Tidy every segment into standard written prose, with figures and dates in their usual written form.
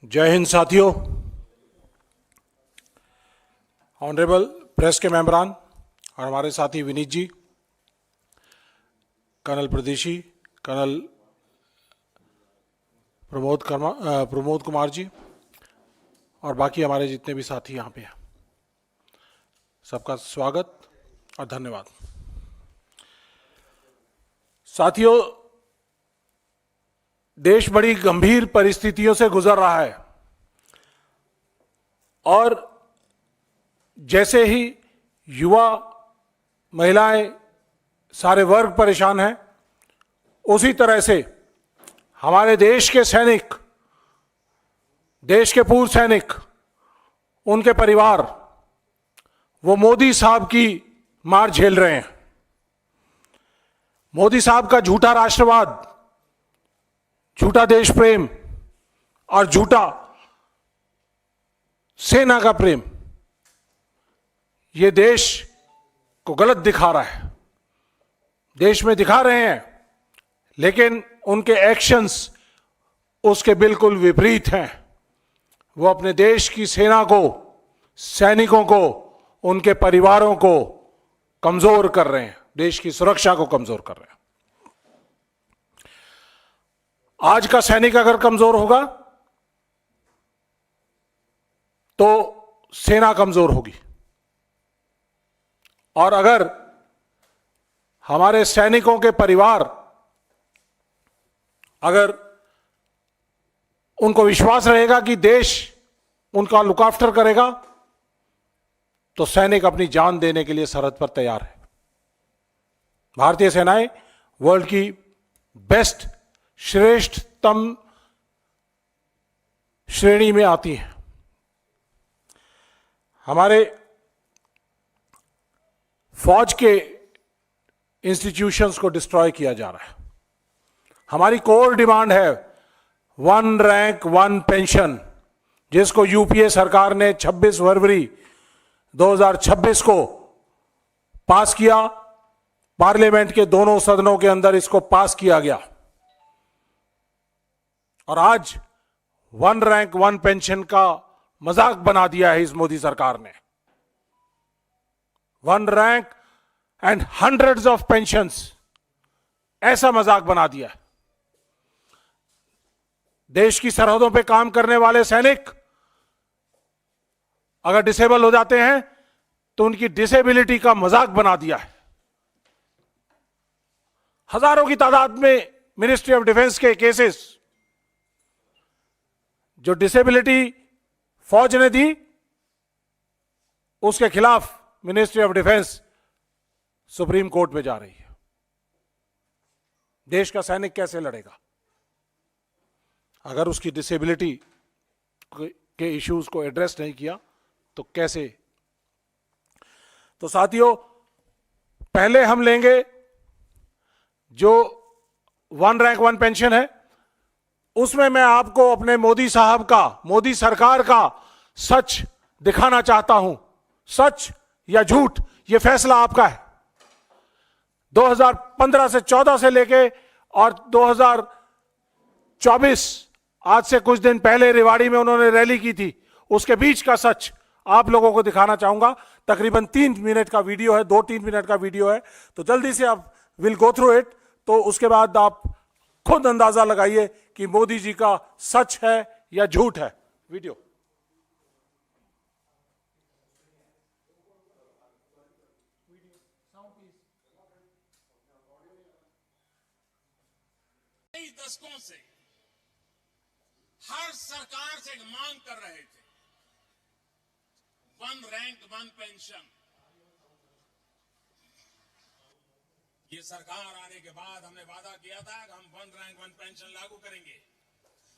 जय हिंद साथियों। Honourable press के मेंबरान और हमारे साथी विनीत जी, कर्नल प्रदेशी, कर्नल प्रमोद कुमार जी और बाकी हमारे जितने भी साथी यहाँ पे हैं, सबका स्वागत और धन्यवाद। साथियों, देश बड़ी गंभीर परिस्थितियों से गुजर रहा है और जैसे ही युवा, महिलाएं, सारे वर्ग परेशान हैं, उसी तरह से हमारे देश के सैनिक, देश के पूर्व सैनिक, उनके परिवार, वो मोदी साहब की मार झेल रहे हैं। मोदी साहब का झूठा राष्ट्रवाद, झूठा देश प्रेम और झूठा सेना का प्रेम ये देश को गलत दिखा रहा है। देश में दिखा रहे हैं, लेकिन उनके एक्शंस उसके बिल्कुल विपरीत हैं। वो अपने देश की सेना को, सैनिकों को, उनके परिवारों को कमजोर कर रहे हैं, देश की सुरक्षा को कमजोर कर रहे हैं। आज का सैनिक अगर कमजोर होगा तो सेना कमजोर होगी, और अगर हमारे सैनिकों के परिवार, अगर उनको विश्वास रहेगा कि देश उनका लुक आफ्टर करेगा, तो सैनिक अपनी जान देने के लिए सरहद पर तैयार है। भारतीय सेनाएं वर्ल्ड की बेस्ट, श्रेष्ठतम श्रेणी में आती हैं। हमारे फौज के इंस्टीट्यूशंस को डिस्ट्रॉय किया जा रहा है। हमारी कोर डिमांड है 1 रैंक 1 पेंशन, जिसको यूपीए सरकार ने 26 फरवरी 2026 को पास किया। पार्लियामेंट के दोनों सदनों के अंदर इसको पास किया गया और आज 1 रैंक 1 पेंशन का मजाक बना दिया है इस मोदी सरकार ने। 1 rank and hundreds of pensions, ऐसा मजाक बना दिया है। देश की सरहदों पे काम करने वाले सैनिक अगर डिसेबल हो जाते हैं तो उनकी डिसेबिलिटी का मजाक बना दिया है। हजारों की तादाद में मिनिस्ट्री ऑफ डिफेंस के केसेस जो डिसेबिलिटी फौज ने दी, उसके खिलाफ ministry of defence supreme court में जा रही है। देश का सैनिक कैसे लड़ेगा अगर उसकी डिसेबिलिटी के इश्यूज को एड्रेस नहीं किया तो कैसे? तो साथियों, पहले हम लेंगे जो 1 रैंक 1 पेंशन है, उसमें मैं आपको अपने मोदी साहब का, मोदी सरकार का सच दिखाना चाहता हूं। सच या झूठ, यह फैसला आपका है। 2015 से 14 से लेके और 2024, आज से कुछ दिन पहले रेवाड़ी में उन्होंने रैली की थी, उसके बीच का सच आप लोगों को दिखाना चाहूंगा। तकरीबन 3 मिनट का वीडियो है, 2-3 मिनट का वीडियो है, तो जल्दी से आप विल गो थ्रू इट। तो उसके बाद आप खुद अंदाजा लगाइए कि मोदी जी का सच है या झूठ है। वीडियो कई दशकों से हर सरकार से मांग कर रहे थे 1 रैंक 1 पेंशन। ये सरकार आने के बाद हमने वादा किया था कि हम 1 रैंक 1 पेंशन लागू करेंगे,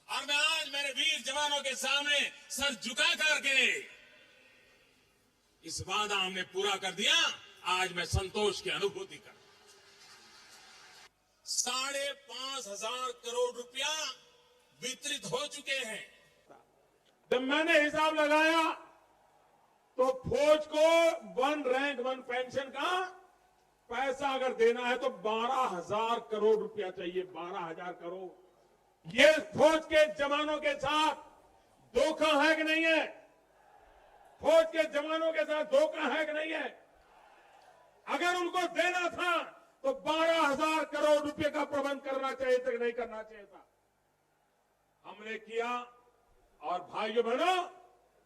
और मैं आज मेरे वीर जवानों के सामने सर झुका करके इस वादा हमने पूरा कर दिया। आज मैं संतोष की अनुभूति कर 5,500 करोड़ रुपया वितरित हो चुके हैं। जब मैंने हिसाब लगाया तो फौज को 1 रैंक 1 पेंशन का पैसा अगर देना है तो 12,000 करोड़ रुपया चाहिए। 12,000 करोड़। ये फौज के जवानों के साथ धोखा है कि नहीं है? फौज के जवानों के साथ धोखा है कि नहीं है? अगर उनको देना था तो 12,000 करोड़ रुपए का प्रबंध करना चाहिए था कि नहीं करना चाहिए था? हमने किया। और भाइयों बहनों,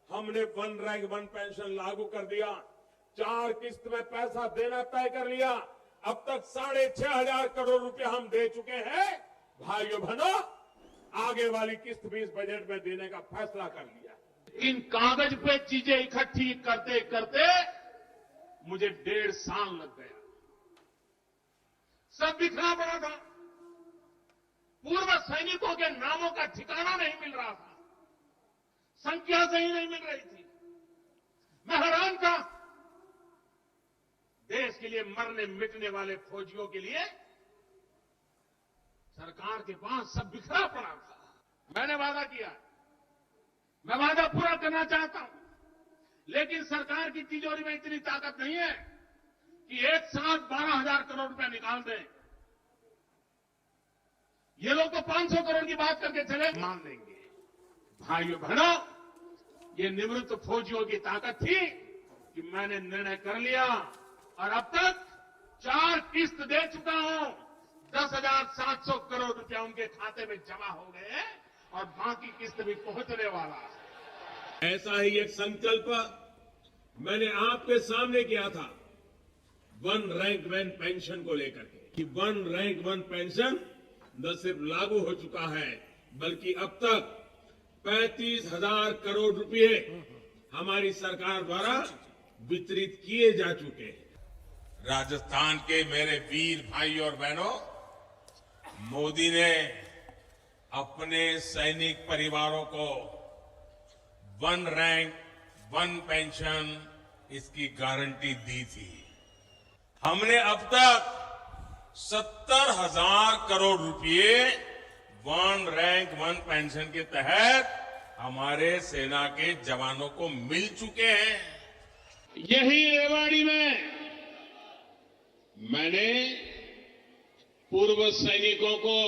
हमने वन रैंक वन पेंशन लागू कर दिया। 4 किस्त में पैसा देना तय कर लिया। अब तक 6,500 करोड़ रुपए हम दे चुके हैं। भाइयों बहनों, आगे वाली किस्त भी इस बजट में देने का फैसला कर लिया। इन कागज पे चीजें इकट्ठी करते करते मुझे 1.5 साल लग गया। सब बिखरा पड़ा था। पूर्व सैनिकों के नामों का ठिकाना नहीं मिल रहा था। संख्या सही नहीं मिल रही थी। मैं हैरान था। देश के लिए मरने मिटने वाले फौजियों के लिए सरकार के पास सब बिखरा पड़ा था। मैंने वादा किया, मैं वादा पूरा करना चाहता हूं, लेकिन सरकार की तिजोरी में इतनी ताकत नहीं है कि एक साथ 12,000 करोड़ रुपए निकाल दें। ये लोग तो 500 करोड़ की बात करके चले, मान लेंगे। भाइयों बहनों, ये निवृत्त फौजियों की ताकत थी कि मैंने निर्णय कर लिया और अब तक 4 किस्त दे चुका हूं। 10,700 करोड़ रुपया उनके खाते में जमा हो गए हैं और बाकी किस्त भी पहुंचने वाला है। ऐसा ही एक संकल्प मैंने आपके सामने किया था वन रैंक वन पेंशन को लेकर के, कि वन रैंक वन पेंशन न सिर्फ लागू हो चुका है, बल्कि अब तक 35,000 करोड़ रुपए हमारी सरकार द्वारा वितरित किए जा चुके हैं। राजस्थान के मेरे वीर भाई और बहनों, मोदी ने अपने सैनिक परिवारों को वन रैंक वन पेंशन इसकी गारंटी दी थी। हमने अब तक 70,000 करोड़ रुपए वन रैंक वन पेंशन के तहत हमारे सेना के जवानों को मिल चुके हैं। यही रेवाड़ी में मैंने पूर्व सैनिकों को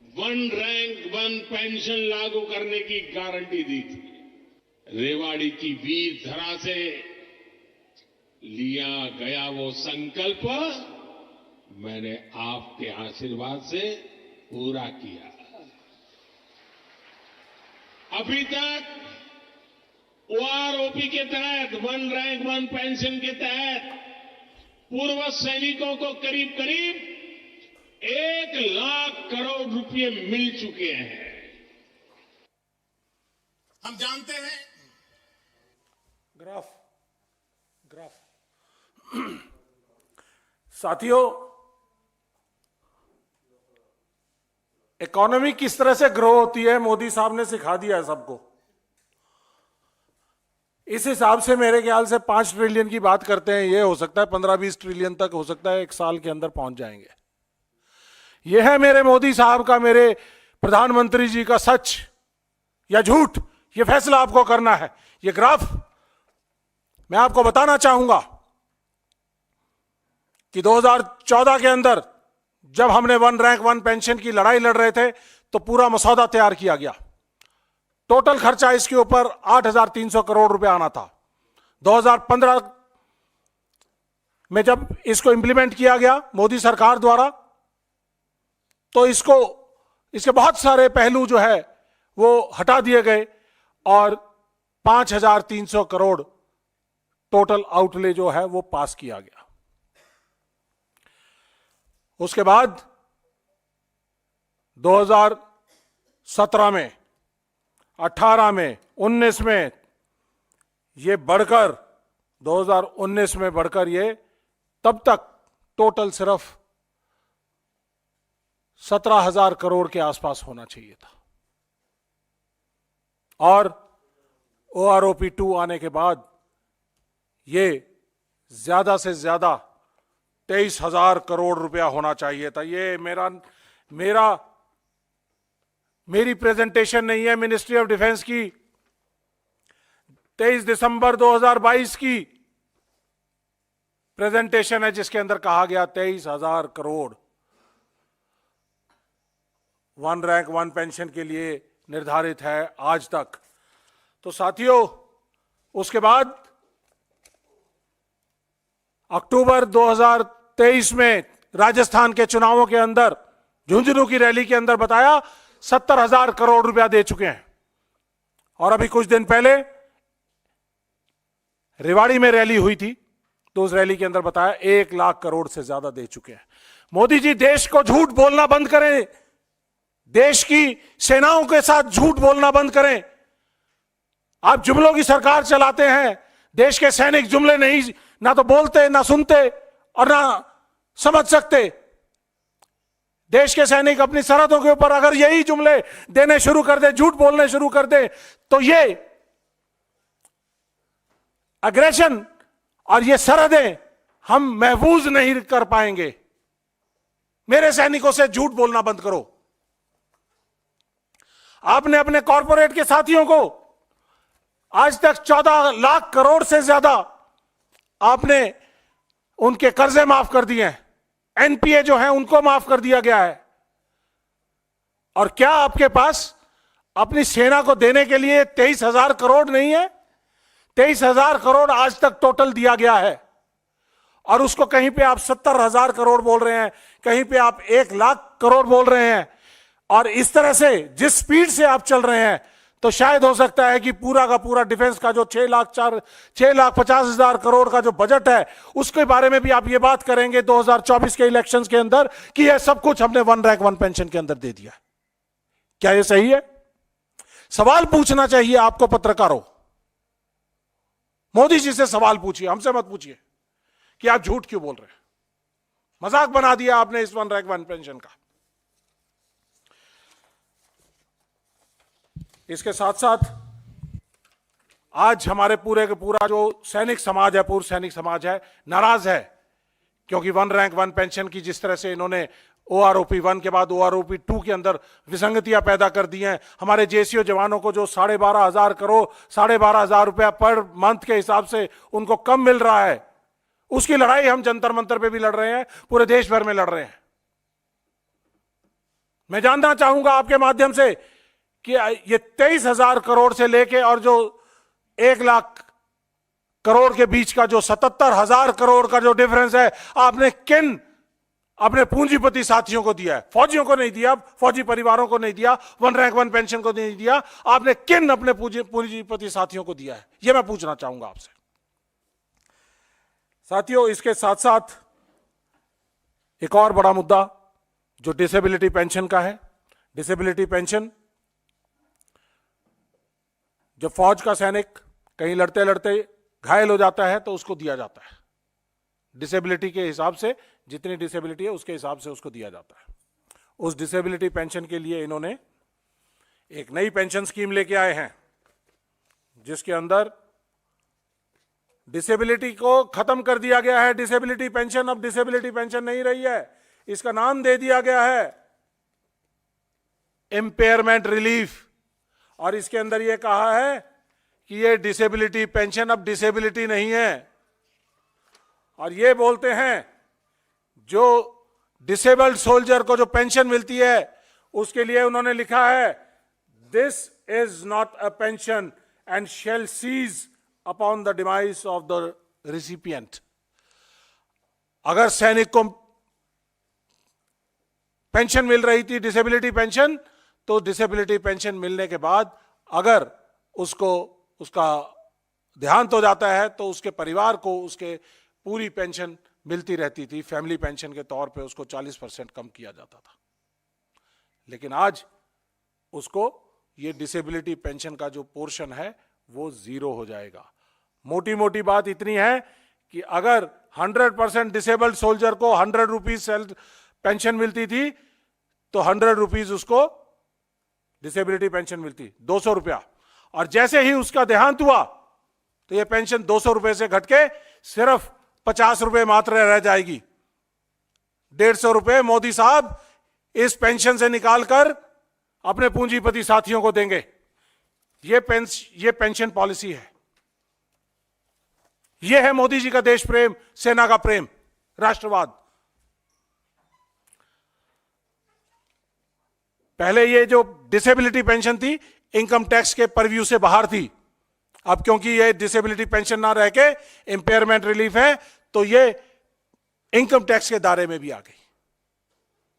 वन रैंक वन पेंशन लागू करने की गारंटी दी थी। रेवाड़ी की वीर धरा से लिया गया वो संकल्प मैंने आपके आशीर्वाद से पूरा किया। अभी तक ओआरओपी के तहत वन रैंक वन पेंशन के तहत पूर्व सैनिकों को करीब करीब 1 लाख करोड़ रुपए मिल चुके हैं। हम जानते हैं ग्राफ साथियों, इकोनॉमी किस तरह से ग्रो होती है मोदी साहब ने सिखा दिया है सबको। इस हिसाब से मेरे ख्याल से 5 ट्रिलियन की बात करते हैं, ये हो सकता है 15-20 ट्रिलियन तक हो सकता है 1 साल के अंदर पहुंच जाएंगे। यह है मेरे मोदी साहब का, मेरे प्रधानमंत्री जी का सच या झूठ, यह फैसला आपको करना है। यह ग्राफ मैं आपको बताना चाहूंगा कि 2014 के अंदर जब हमने वन रैंक वन पेंशन की लड़ाई लड़ रहे थे तो पूरा मसौदा तैयार किया गया। टोटल खर्चा इसके ऊपर 8,300 करोड़ रुपए आना था। 2015 में जब इसको इंप्लीमेंट किया गया मोदी सरकार द्वारा, तो इसके बहुत सारे पहलू जो है वो हटा दिए गए और 5,300 करोड़ टोटल आउटले जो है वो पास किया गया। उसके बाद 2017 में, 18 में, 19 में ये बढ़कर 2019 में बढ़कर ये तब तक टोटल सिर्फ 17,000 करोड़ के आसपास होना चाहिए था। और OROP 2 आने के बाद ये ज्यादा से ज्यादा 23,000 करोड़ रुपया होना चाहिए था। ये मेरी प्रेजेंटेशन नहीं है, मिनिस्ट्री ऑफ डिफेंस की 23 दिसंबर 2022 की प्रेजेंटेशन है, जिसके अंदर कहा गया 23,000 crore one rank one pension के लिए निर्धारित है आज तक। तो साथियों, उसके बाद अक्टूबर 2023 में राजस्थान के चुनावों के अंदर झुंझुनू की रैली के अंदर बताया 70,000 करोड़ रुपया दे चुके हैं। और अभी कुछ दिन पहले रेवाड़ी में रैली हुई थी, तो उस रैली के अंदर बताया 1 लाख करोड़ से ज्यादा दे चुके हैं। मोदी जी, देश को झूठ बोलना बंद करें, देश की सेनाओं के साथ झूठ बोलना बंद करें। आप जुमलों की सरकार चलाते हैं, देश के सैनिक जुमले नहीं, ना तो बोलते, ना सुनते और ना समझ सकते। देश के सैनिक अपनी सरहदों के ऊपर अगर यही जुमले देने शुरू कर दे, झूठ बोलने शुरू कर दे, तो ये अग्रेशन और ये सरहदें हम महफूज नहीं कर पाएंगे। मेरे सैनिकों से झूठ बोलना बंद करो। आपने अपने कॉरपोरेट के साथियों को आज तक 14 लाख करोड़ से ज्यादा आपने उनके कर्जे माफ कर दिए हैं, एनपीए जो है उनको माफ कर दिया गया है। और क्या आपके पास अपनी सेना को देने के लिए 23,000 करोड़ नहीं है? 23,000 करोड़ आज तक टोटल दिया गया है, और उसको कहीं पे आप 70,000 करोड़ बोल रहे हैं, कहीं पे आप 1 लाख करोड़ बोल रहे हैं। और इस तरह से जिस स्पीड से आप चल रहे हैं, तो शायद हो सकता है कि पूरा का पूरा डिफेंस का जो 6,50,000 करोड़ का जो बजट है, उसके बारे में भी आप ये बात करेंगे 2024 के इलेक्शंस के अंदर कि यह सब कुछ हमने वन रैंक वन पेंशन के अंदर दे दिया। क्या यह सही है? सवाल पूछना चाहिए आपको पत्रकारों। मोदी जी से सवाल पूछिए, हमसे मत पूछिए कि आप झूठ क्यों बोल रहे हैं। मजाक बना दिया आपने इस वन रैंक वन पेंशन का। इसके साथ साथ आज हमारे पूरे का पूरा जो सैनिक समाज है, पूर्व सैनिक समाज है, नाराज है, क्योंकि वन रैंक वन पेंशन की जिस तरह से इन्होंने OROP 1 के बाद OROP 2 के अंदर विसंगतियां पैदा कर दी हैं। हमारे जेसीओ जवानों को जो 12,500 करोड़ 12,500 रुपया पर मंथ के हिसाब से उनको कम मिल रहा है, उसकी लड़ाई हम जंतर मंतर पे भी लड़ रहे हैं, पूरे देश भर में लड़ रहे हैं। मैं जानना चाहूंगा आपके माध्यम से कि ये 23,000 करोड़ से लेके और जो 1 लाख करोड़ के बीच का जो 77,000 करोड़ का जो डिफरेंस है, आपने किन अपने पूंजीपति साथियों को दिया है? फौजियों को नहीं दिया, फौजी परिवारों को नहीं दिया, वन रैंक वन पेंशन को नहीं दिया, आपने किन अपने पूंजीपति साथियों को दिया है? यह मैं पूछना चाहूंगा आपसे। साथियों, इसके साथ साथ एक और बड़ा मुद्दा जो डिसेबिलिटी पेंशन का है। डिसेबिलिटी पेंशन, जब फौज का सैनिक कहीं लड़ते लड़ते घायल हो जाता है तो उसको दिया जाता है, डिसेबिलिटी के हिसाब से, जितनी डिसेबिलिटी है उसके हिसाब से उसको दिया जाता है। उस डिसेबिलिटी पेंशन के लिए इन्होंने एक नई पेंशन स्कीम लेके आए हैं, जिसके अंदर डिसेबिलिटी को खत्म कर दिया गया है। डिसेबिलिटी पेंशन अब डिसेबिलिटी पेंशन नहीं रही है, इसका नाम दे दिया गया है इम्पेयरमेंट रिलीफ। और इसके अंदर यह कहा है कि यह डिसेबिलिटी पेंशन अब डिसेबिलिटी नहीं है। और ये बोलते हैं जो डिसेबल्ड सोल्जर को जो पेंशन मिलती है, उसके लिए उन्होंने लिखा है, this is not a pension and shall cease upon the demise of the recipient. अगर सैनिक को पेंशन मिल रही थी, डिसेबिलिटी पेंशन, तो डिसेबिलिटी पेंशन मिलने के बाद अगर उसको उसका देहांत हो जाता है तो उसके परिवार को उसके पूरी पेंशन मिलती रहती थी। फैमिली पेंशन के तौर पे उसको 40% कम किया जाता था। लेकिन आज उसको ये डिसेबिलिटी पेंशन का जो पोर्शन है वो 0 हो जाएगा। मोटी मोटी बात इतनी है कि अगर 100% डिसेबल्ड सोल्जर को 100 रुपीज पेंशन मिलती थी, तो 100 रुपीज उसको डिसेबिलिटी पेंशन मिलती, 200 रुपया। और जैसे ही उसका देहांत हुआ तो यह पेंशन 200 रुपए से घट के सिर्फ 50 रुपए मात्र रह जाएगी। 150 रुपए मोदी साहब इस पेंशन से निकालकर अपने पूंजीपति साथियों को देंगे। ये पेंशन पॉलिसी है। यह है मोदी जी का देश प्रेम, सेना का प्रेम, राष्ट्रवाद। पहले ये जो डिसेबिलिटी पेंशन थी इनकम टैक्स के परव्यू से बाहर थी। अब क्योंकि ये डिसेबिलिटी पेंशन ना रह के इंपेयरमेंट रिलीफ है, तो ये इनकम टैक्स के दायरे में भी आ गई।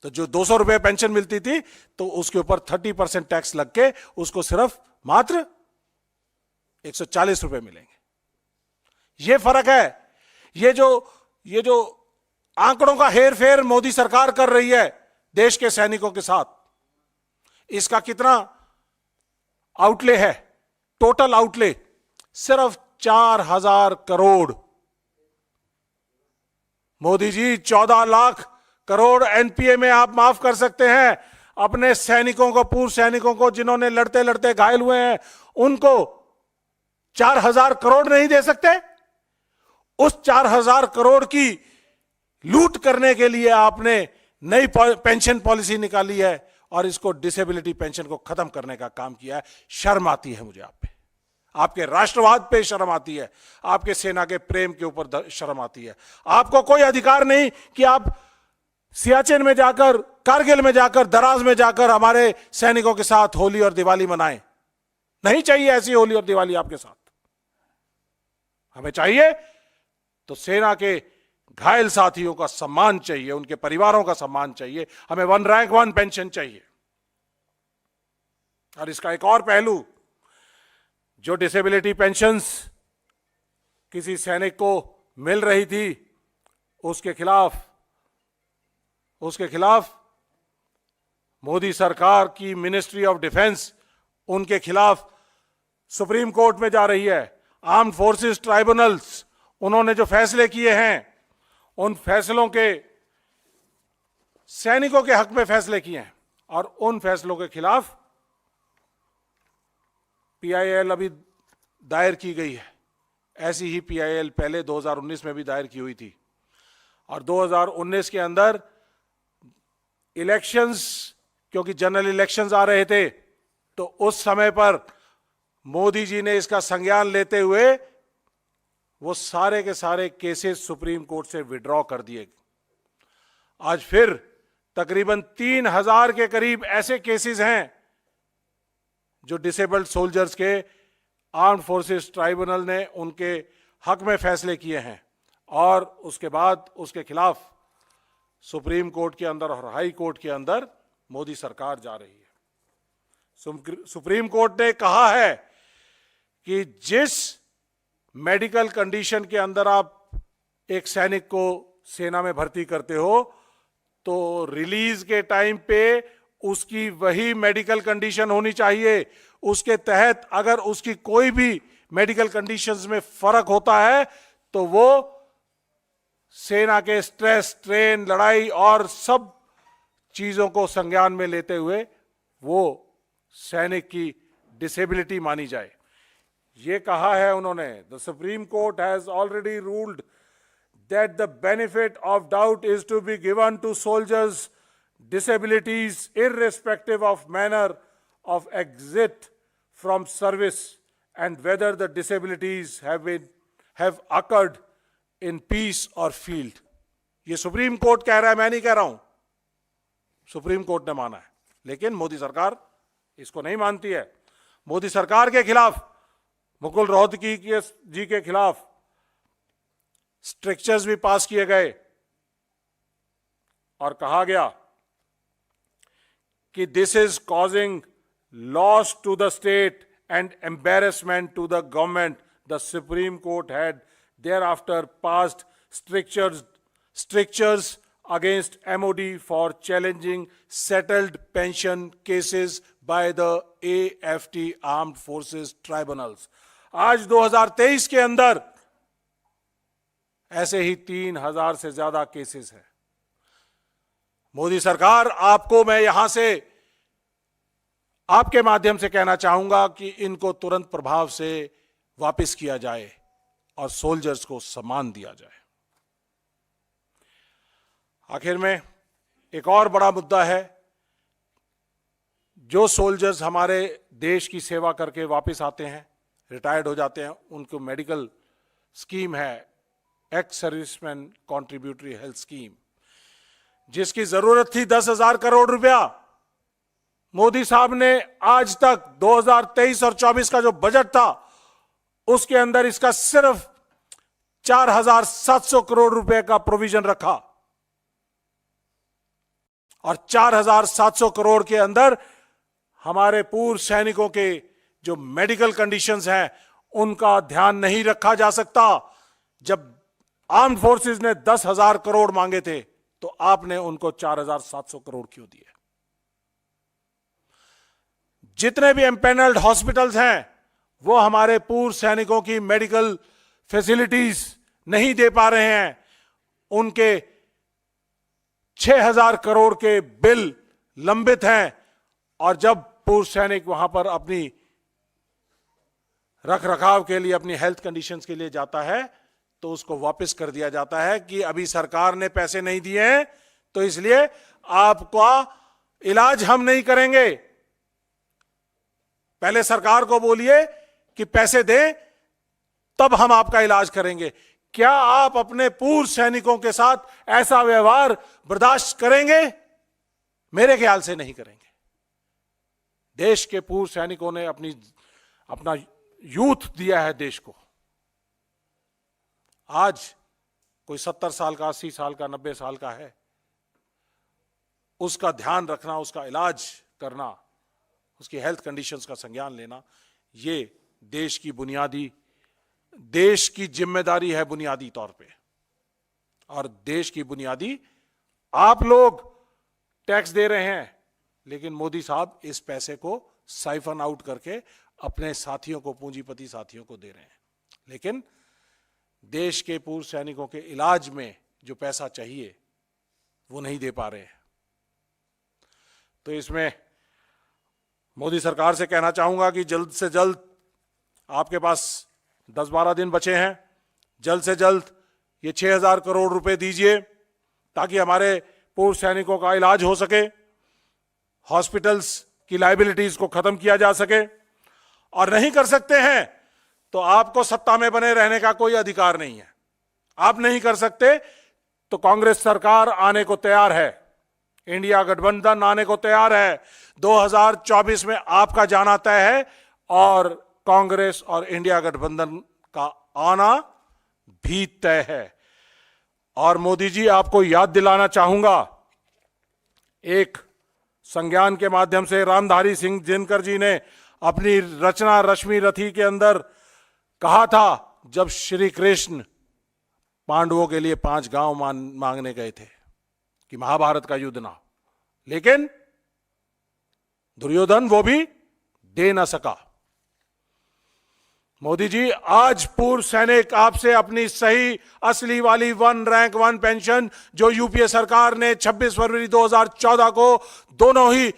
तो जो 200 रुपए पेंशन मिलती थी तो उसके ऊपर 30% टैक्स लग के उसको सिर्फ मात्र 140 रुपए मिलेंगे। ये फर्क है। ये जो आंकड़ों का हेर फेर मोदी सरकार कर रही है देश के सैनिकों के साथ, इसका कितना आउटले है? टोटल आउटले सिर्फ 4000 करोड़। मोदी जी 14 लाख करोड़ एनपीए में आप माफ कर सकते हैं अपने सैनिकों को, पूर्व सैनिकों को जिन्होंने लड़ते लड़ते घायल हुए हैं, उनको 4000 करोड़ नहीं दे सकते? उस 4000 करोड़ की लूट करने के लिए आपने नई पेंशन पॉलिसी निकाली है और इसको डिसेबिलिटी पेंशन को खत्म करने का काम किया है। शर्म आती है मुझे आप पे, आपके राष्ट्रवाद पे शर्म आती है, आपके सेना के प्रेम के ऊपर शर्म आती है। आपको कोई अधिकार नहीं कि आप सियाचिन में जाकर, कारगिल में जाकर, दराज में जाकर हमारे सैनिकों के साथ होली और दिवाली मनाएं। नहीं चाहिए ऐसी होली और दिवाली आपके साथ। हमें चाहिए तो सेना के घायल साथियों का सम्मान चाहिए, उनके परिवारों का सम्मान चाहिए। हमें 1 रैंक 1 पेंशन चाहिए। और इसका एक और पहलू, जो डिसेबिलिटी पेंशन्स किसी सैनिक को मिल रही थी उसके खिलाफ मोदी सरकार की मिनिस्ट्री ऑफ डिफेंस उनके खिलाफ सुप्रीम कोर्ट में जा रही है। आर्म्ड फोर्सेस ट्राइब्यूनल्स, उन्होंने जो फैसले किए हैं उन फैसलों के, सैनिकों के हक में फैसले किए हैं और उन फैसलों के खिलाफ पीआईएल अभी दायर की गई है। ऐसी ही पीआईएल पहले 2019 में भी दायर की हुई थी। और 2019 के अंदर इलेक्शंस, क्योंकि जनरल इलेक्शंस आ रहे थे, तो उस समय पर मोदी जी ने इसका संज्ञान लेते हुए वो सारे के सारे केसेस सुप्रीम कोर्ट से विड्रॉ कर दिए। आज फिर तकरीबन 3000 के करीब ऐसे केसेस हैं जो डिसेबल्ड सोल्जर्स के आर्म्ड फोर्सेस ट्राइब्यूनल ने उनके हक में फैसले किए हैं और उसके बाद उसके खिलाफ सुप्रीम कोर्ट के अंदर और हाई कोर्ट के अंदर मोदी सरकार जा रही है। सुप्रीम कोर्ट ने कहा है कि जिस मेडिकल कंडीशन के अंदर आप एक सैनिक को सेना में भर्ती करते हो, तो रिलीज के टाइम पे उसकी वही मेडिकल कंडीशन होनी चाहिए। उसके तहत अगर उसकी कोई भी मेडिकल कंडीशंस में फर्क होता है तो वो सेना के स्ट्रेस, स्ट्रेन, लड़ाई और सब चीजों को संज्ञान में लेते हुए वो सैनिक की डिसेबिलिटी मानी जाए। ये कहा है उन्होंने, the Supreme Court has already ruled that the benefit of doubt is to be given to soldiers disabilities irrespective of manner of exit from service and whether the disabilities have occurred in peace or field। ये supreme court कह रहा है, मैं नहीं कह रहा हूं, supreme court ने माना है। लेकिन मोदी सरकार इसको नहीं मानती है। मोदी सरकार के खिलाफ, मुकुल रोहतगी जी के खिलाफ स्ट्रिक्चर्स भी पास किए गए और कहा गया कि this is causing loss to the state and embarrassment to the government. The Supreme Court had thereafter passed strictures against MOD for challenging settled pension cases by the AFT Armed Forces Tribunals। आज 2023 के अंदर ऐसे ही 3000 से ज्यादा cases हैं। मोदी सरकार, आपको मैं यहां से आपके माध्यम से कहना चाहूंगा कि इनको तुरंत प्रभाव से वापस किया जाए और सोल्जर्स को सम्मान दिया जाए। आखिर में एक और बड़ा मुद्दा है, जो सोल्जर्स हमारे देश की सेवा करके वापस आते हैं, रिटायर्ड हो जाते हैं, उनको मेडिकल स्कीम है, ex serviceman contributory health scheme, जिसकी जरूरत थी 10,000 करोड़ रुपया। मोदी साहब ने आज तक 2023 और 24 का जो बजट था उसके अंदर इसका सिर्फ 4,700 करोड़ रुपए का प्रोविजन रखा, और 4,700 करोड़ के अंदर हमारे पूर्व सैनिकों के जो मेडिकल कंडीशंस हैं उनका ध्यान नहीं रखा जा सकता। जब आर्म्ड फोर्सेस ने 10,000 करोड़ मांगे थे तो आपने उनको 4,700 करोड़ क्यों दिए? जितने भी एम्पेनल्ड हॉस्पिटल्स हैं वो हमारे पूर्व सैनिकों की मेडिकल फैसिलिटीज नहीं दे पा रहे हैं। उनके 6,000 करोड़ के बिल लंबित हैं, और जब पूर्व सैनिक वहां पर अपनी रख रखाव के लिए, अपनी हेल्थ कंडीशंस के लिए जाता है तो उसको वापस कर दिया जाता है कि अभी सरकार ने पैसे नहीं दिए हैं तो इसलिए आपका इलाज हम नहीं करेंगे। पहले सरकार को बोलिए कि पैसे दें तब हम आपका इलाज करेंगे। क्या आप अपने पूर्व सैनिकों के साथ ऐसा व्यवहार बर्दाश्त करेंगे? मेरे ख्याल से नहीं करेंगे। देश के पूर्व सैनिकों ने अपना यूथ दिया है देश को। आज कोई 70 साल का, 80 साल का, 90 साल का है, उसका ध्यान रखना, उसका इलाज करना, उसकी हेल्थ कंडीशंस का संज्ञान लेना, ये देश की जिम्मेदारी है बुनियादी तौर पे। और देश की बुनियादी आप लोग टैक्स दे रहे हैं, लेकिन मोदी साहब इस पैसे को साइफन आउट करके अपने साथियों को, पूंजीपति साथियों को दे रहे हैं। लेकिन देश के पूर्व सैनिकों के इलाज में जो पैसा चाहिए वो नहीं दे पा रहे हैं। तो इसमें मोदी सरकार से कहना चाहूंगा कि जल्द से जल्द, आपके पास 10-12 दिन बचे हैं, जल्द से जल्द ये 6,000 करोड़ रुपए दीजिए ताकि हमारे पूर्व सैनिकों का इलाज हो सके, हॉस्पिटल्स की लायबिलिटीज को खत्म किया जा सके। और नहीं कर सकते हैं तो आपको सत्ता में बने रहने का कोई अधिकार नहीं है। आप नहीं कर सकते तो कांग्रेस सरकार आने को तैयार है, इंडिया गठबंधन आने को तैयार है। 2024 में आपका जाना तय है और कांग्रेस और इंडिया गठबंधन का आना भी तय है। और मोदी जी, आपको याद दिलाना चाहूंगा, एक संज्ञान के माध्यम से रामधारी सिंह दिनकर जी ने अपनी रचना रश्मि रथी के अंदर कहा था, जब श्री कृष्ण पांडवों के लिए 5 गांव मांगने गए थे कि महाभारत का युद्ध ना हो, लेकिन दुर्योधन वो भी दे ना सका। मोदी जी, आज पूर्व सैनिक आपसे अपनी सही असली वाली 1 रैंक 1 पेंशन जो यूपीए सरकार ने 26 फरवरी 2014 को दोनों ही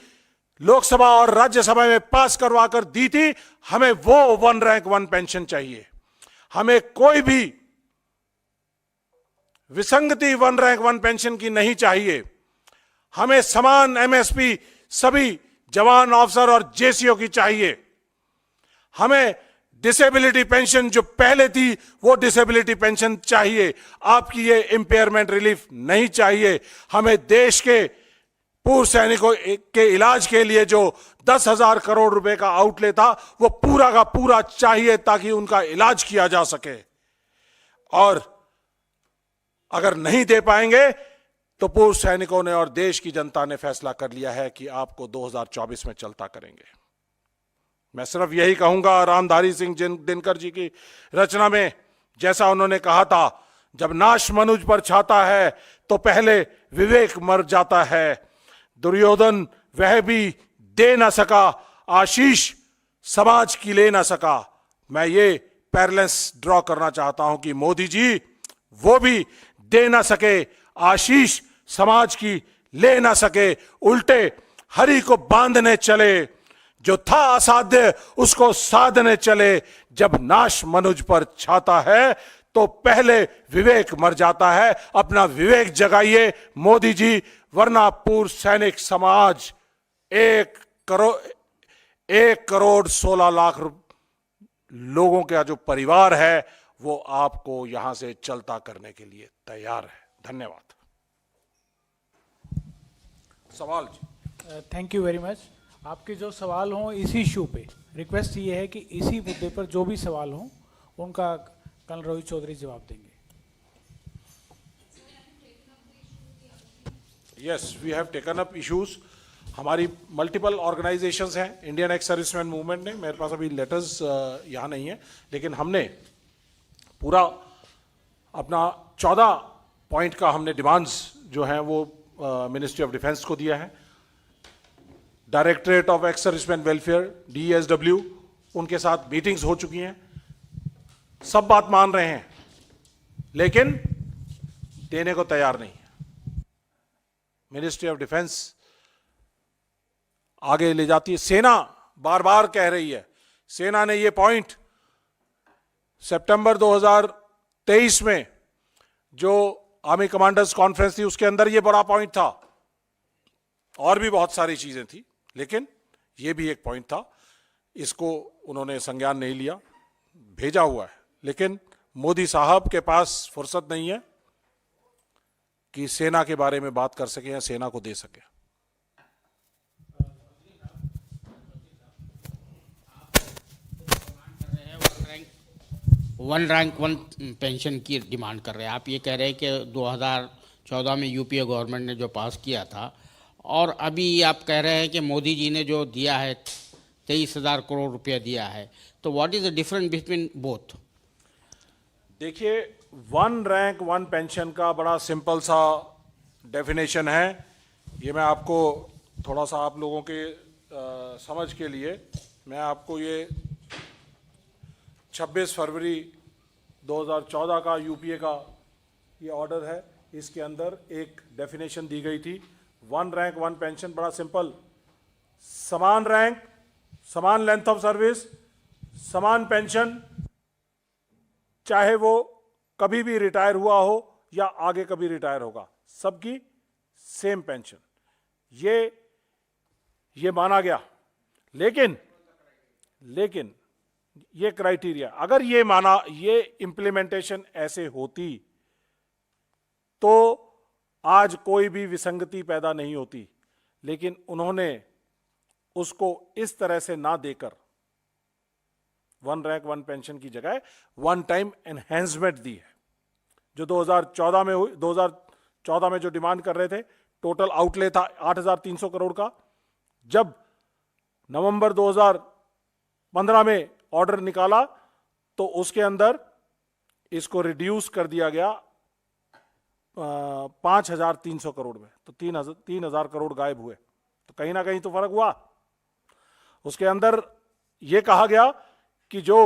लोकसभा और राज्यसभा में पास करवा कर दी थी, हमें वो 1 रैंक 1 पेंशन चाहिए। हमें कोई भी विसंगति 1 रैंक 1 पेंशन की नहीं चाहिए। हमें समान एमएसपी सभी जवान, ऑफिसर और जेसीओ की चाहिए। हमें डिसेबिलिटी पेंशन जो पहले थी वो डिसेबिलिटी पेंशन चाहिए। आपकी ये इंपेयरमेंट रिलीफ नहीं चाहिए। हमें देश के पूर्व सैनिकों के इलाज के लिए जो 10,000 करोड़ रुपए का आउटले था वो पूरा का पूरा चाहिए ताकि उनका इलाज किया जा सके। और अगर नहीं दे पाएंगे तो पूर्व सैनिकों ने और देश की जनता ने फैसला कर लिया है कि आपको 2024 में चलता करेंगे। मैं सिर्फ यही कहूंगा, रामधारी सिंह दिनकर जी की रचना में जैसा उन्होंने कहा था, जब नाश मनुज पर छाता है तो पहले विवेक मर जाता है। दुर्योधन वह भी दे ना सका, आशीष समाज की ले ना सका। मैं ये पैरेलल्स ड्रॉ करना चाहता हूं कि मोदी जी वो भी दे ना सके, आशीष समाज की ले ना सके, उल्टे हरि को बांधने चले, जो था असाध्य उसको साधने चले। जब नाश मनुज पर छाता है तो पहले विवेक मर जाता है। अपना विवेक जगाइए मोदी जी, वरना पूर्व सैनिक समाज 1 करोड़ 16 लाख लोगों का जो परिवार है वो आपको यहां से चलता करने के लिए तैयार है। धन्यवाद। सवाल जी। Thank you very much. आपके जो सवाल हों इसी इशू पे, रिक्वेस्ट ये है कि इसी मुद्दे पर जो भी सवाल हों उनका कर्नल रोहित चौधरी जवाब देंगे। Yes, we have taken up issues. हमारी मल्टीपल ऑर्गेनाइजेशंस हैं, इंडियन एक्स सर्विसमैन मूवमेंट ने, मेरे पास अभी लेटर्स यहाँ नहीं है, लेकिन हमने पूरा अपना 14 पॉइंट का हमने डिमांड्स जो हैं वो मिनिस्ट्री ऑफ डिफेंस को दिया है। Directorate of ex serviceman welfare DESW, उनके साथ मीटिंग्स हो चुकी हैं, सब बात मान रहे हैं, लेकिन देने को तैयार नहीं है। मिनिस्ट्री ऑफ डिफेंस आगे ले जाती है, सेना बार बार कह रही है। सेना ने ये पॉइंट सितंबर 2023 में जो आर्मी कमांडर्स कॉन्फ्रेंस थी उसके अंदर ये बड़ा पॉइंट था, और भी बहुत सारी चीजें थी, लेकिन ये भी एक पॉइंट था। इसको उन्होंने संज्ञान नहीं लिया, भेजा हुआ है, लेकिन मोदी साहब के पास फुर्सत नहीं है कि सेना के बारे में बात कर सके या सेना को दे सके। वन रैंक वन पेंशन की डिमांड कर रहे हैं। आप ये कह रहे हैं कि 2014 में यूपीए गवर्नमेंट ने जो पास किया था, और अभी आप कह रहे हैं कि मोदी जी ने जो दिया है 23,000 करोड़ रुपया दिया है, तो what is the difference between both? देखिए, वन रैंक वन पेंशन का बड़ा सिंपल सा डेफिनेशन है। ये मैं आपको थोड़ा सा आप लोगों के समझ के लिए मैं आपको ये 26 फरवरी 2014 का यूपीए का ये ऑर्डर है, इसके अंदर एक डेफिनेशन दी गई थी। वन रैंक वन पेंशन बड़ा सिंपल, समान रैंक, समान लेंथ ऑफ सर्विस, समान पेंशन, चाहे वो कभी भी रिटायर हुआ हो या आगे कभी रिटायर होगा, सबकी सेम पेंशन, ये माना गया। लेकिन ये क्राइटेरिया, अगर ये माना, ये इंप्लीमेंटेशन ऐसे होती तो आज कोई भी विसंगति पैदा नहीं होती, लेकिन उन्होंने उसको इस तरह से ना देकर वन रैंक वन पेंशन की जगह वन टाइम एनहेंसमेंट दी है, जो 2014 में हुई। 2014 में जो डिमांड कर रहे थे, टोटल आउटले था 8,300 करोड़ का। जब नवंबर 2015 में ऑर्डर निकाला तो उसके अंदर इसको रिड्यूस कर दिया गया 5,300 करोड़ में, तो 3,000 करोड़ गायब हुए। तो कहीं ना कहीं तो फर्क हुआ। उसके अंदर यह कहा गया कि जो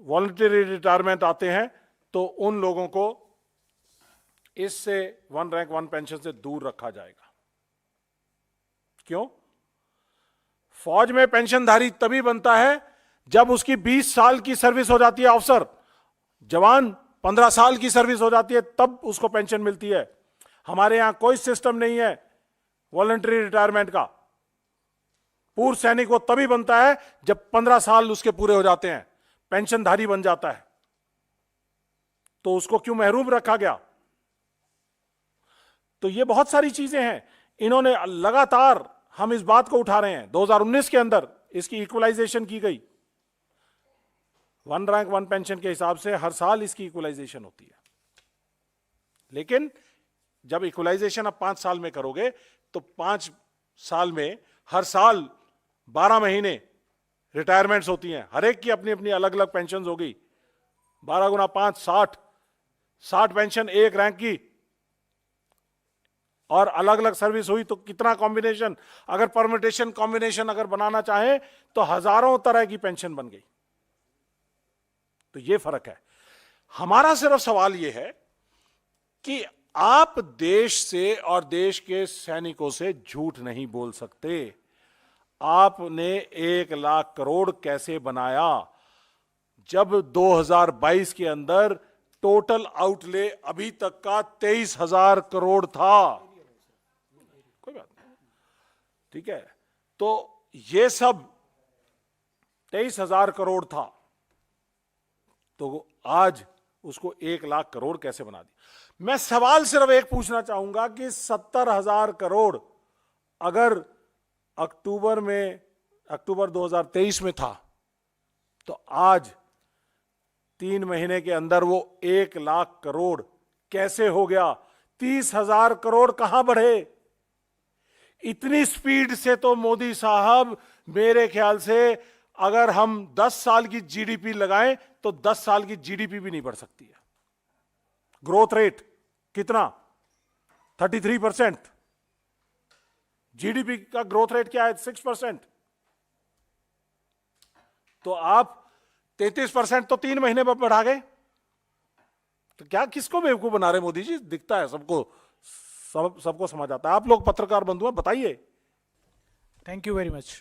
वॉलंटरी रिटायरमेंट आते हैं तो उन लोगों को इससे वन रैंक वन पेंशन से दूर रखा जाएगा। क्यों? फौज में पेंशनधारी तभी बनता है जब उसकी 20 साल की सर्विस हो जाती है। अफसर जवान 15 साल की सर्विस हो जाती है, तब उसको पेंशन मिलती है। हमारे यहां कोई सिस्टम नहीं है वॉलंटरी रिटायरमेंट का। पूर्व सैनिक वो तभी बनता है जब 15 साल उसके पूरे हो जाते हैं, पेंशनधारी बन जाता है। तो उसको क्यों महरूम रखा गया? तो ये बहुत सारी चीजें हैं। इन्होंने लगातार, हम इस बात को उठा रहे हैं, 2019 के अंदर इसकी इक्वलाइजेशन की गई। वन रैंक वन पेंशन के हिसाब से हर साल इसकी इक्वलाइजेशन होती है, लेकिन जब इक्वलाइजेशन अब 5 साल में करोगे तो 5 साल में हर साल 12 महीने रिटायरमेंट्स होती हैं। हर एक की अपनी अपनी अलग अलग पेंशन होगी। 12 गुना 5 60 पेंशन एक रैंक की, और अलग अलग सर्विस हुई तो कितना कॉम्बिनेशन, अगर परमिटेशन कॉम्बिनेशन अगर बनाना चाहे तो हजारों तरह की पेंशन बन गई। तो ये फर्क है। हमारा सिर्फ सवाल ये है कि आप देश से और देश के सैनिकों से झूठ नहीं बोल सकते। आपने 1 लाख करोड़ कैसे बनाया जब 2022 के अंदर टोटल आउटले अभी तक का 23,000 करोड़ था? कोई बात नहीं, ठीक है। तो ये सब 23,000 करोड़ था, तो आज उसको 1 लाख करोड़ कैसे बना दिया? मैं सवाल सिर्फ एक पूछना चाहूंगा कि 70,000 करोड़ अगर अक्टूबर 2023 में था, तो आज 3 महीने के अंदर वो 1 लाख करोड़ कैसे हो गया? 30,000 करोड़ कहां बढ़े? इतनी स्पीड से तो मोदी साहब, मेरे ख्याल से अगर हम 10 साल की जीडीपी लगाएं तो 10 साल की जीडीपी भी नहीं बढ़ सकती है। ग्रोथ रेट कितना? 33%। जीडीपी का ग्रोथ रेट क्या है? 6%। तो आप 33% तो 3 महीने में बढ़ा गए। तो क्या किसको बेवकूफ बना रहे मोदी जी? दिखता है सबको, सबको समझ आता है। आप लोग पत्रकार बंधु हैं, बताइए। Thank you very much.